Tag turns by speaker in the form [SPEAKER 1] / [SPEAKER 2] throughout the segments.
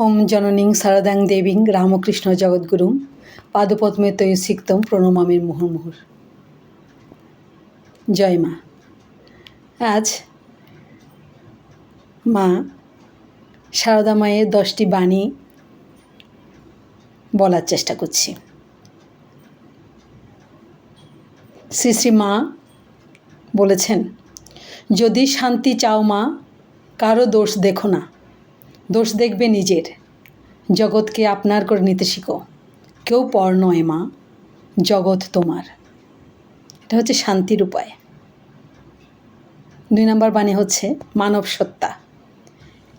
[SPEAKER 1] ওম জননীং শারদাং দেবীং রামকৃষ্ণ জগদ্গুরুং পাদপদ্মে তৈ সিক্তং প্রণমামি মুহুর্মুহুর। জয় মা। আজ মা সারদা মায়ের 10টি বাণী বলার চেষ্টা করছি। শ্রী শ্রী মা বলেছেন, যদি শান্তি চাও মা, কারো দোষ দেখো না, দোষ দেখবে নিজের। জগৎকে আপনার করে নিতে শিখো, কেউ পর নয় মা, জগৎ তোমার। এটা হচ্ছে শান্তির উপায়। 2 নম্বর বাণী হচ্ছে মানব সত্তা।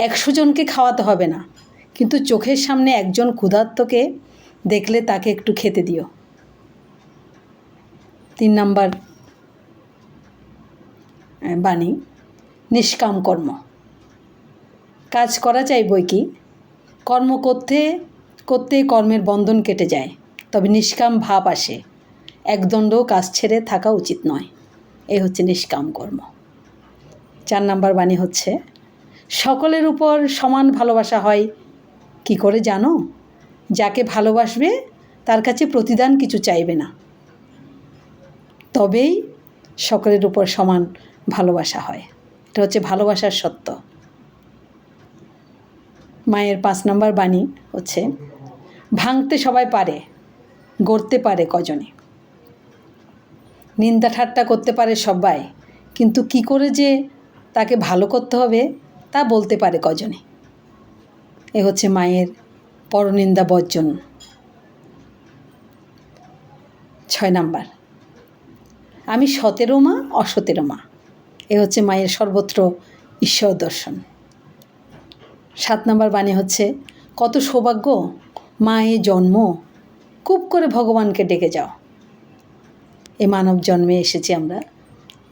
[SPEAKER 1] 100 জনকে খাওয়াতে হবে না, কিন্তু চোখের সামনে একজন ক্ষুধার্তকে দেখলে তাকে একটু খেতে দিও। 3 নম্বর বাণী নিষ্কাম কর্ম। কাজ করা চাই বই কি, কর্ম করতে করতে কর্মের বন্ধন কেটে যায়, তবে নিষ্কাম ভাব আসে। একদণ্ডও কাজ ছেড়ে থাকা উচিত নয়। এই হচ্ছে নিষ্কাম কর্ম। 4 নম্বর বাণী হচ্ছে সকলের উপর সমান ভালোবাসা হয় কি করে জানো? যাকে ভালোবাসবে তার কাছে প্রতিদান কিছু চাইবে না, তবেই সকলের উপর সমান ভালোবাসা হয়। এটা হচ্ছে ভালোবাসার সত্য। মায়ের 5 নম্বর বাণী হচ্ছে ভাঙতে সবাই পারে, গড়তে পারে কজনে। নিন্দা ঠাট্টা করতে পারে সবাই, কিন্তু কি করে যে তাকে ভালো করতে হবে তা বলতে পারে কজনে। এ হচ্ছে মায়ের পরনিন্দা বর্জন। 6 নম্বর আমি সতেরো মা অসতেরো মা। এ হচ্ছে মায়ের সর্বত্র ঈশ্বর দর্শন। 7 নম্বর বাণী হচ্ছে কত সৌভাগ্য মা এ জন্ম, খুব করে ভগবানকে ডেকে যাও। এ মানব জন্মে এসেছি আমরা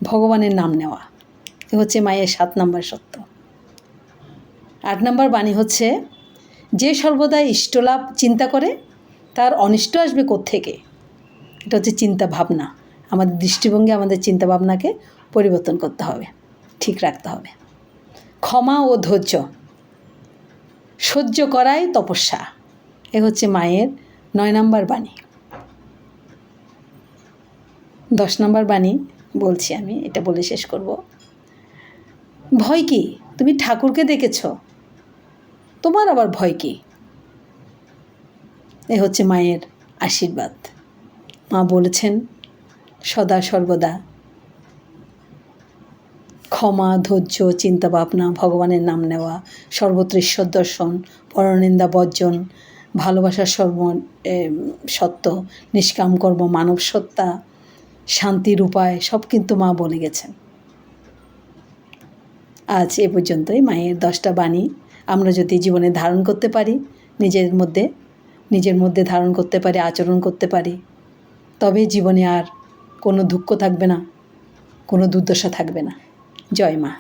[SPEAKER 1] ভগবানের নাম নেওয়া। এ হচ্ছে মায়ের 7 নম্বর সত্য। 8 নম্বর বাণী হচ্ছে যে সর্বদা ইষ্টলাভ চিন্তা করে তার অনিষ্ট আসবে কোত্থেকে। এটা হচ্ছে চিন্তা ভাবনা। আমাদের দৃষ্টিভঙ্গি, আমাদের চিন্তা ভাবনাকে পরিবর্তন করতে হবে, ঠিক রাখতে হবে। ক্ষমা ও ধৈর্য, সহ্য করাই তপস্যা। এ হচ্ছে মায়ের 9 নম্বর বাণী। 10 নম্বর বাণী বলছি আমি, এটা বলে শেষ করব। ভয় কি? তুমি ঠাকুরকে দেখেছ, তোমার আবার ভয় কি? এ হচ্ছে মায়ের আশীর্বাদ। মা বলেছেন সদা সর্বদা ক্ষমা, ধৈর্য, চিন্তা ভাবনা, ভগবানের নাম নেওয়া, সর্বত্র ঈশ্বর দর্শন, পরনিন্দা বর্জন, ভালোবাসার সত্য, নিষ্কাম কর্ম, মানব সত্তা, শান্তির উপায়, সব কিন্তু মা বলে গেছেন। আজ এ পর্যন্তই মায়ের 10টা বাণী আমরা যদি জীবনে ধারণ করতে পারি, নিজের মধ্যে ধারণ করতে পারি, আচরণ করতে পারি, তবে জীবনে আর কোনো দুঃখ থাকবে না, কোনো দুর্দশা থাকবে না। জয় মা।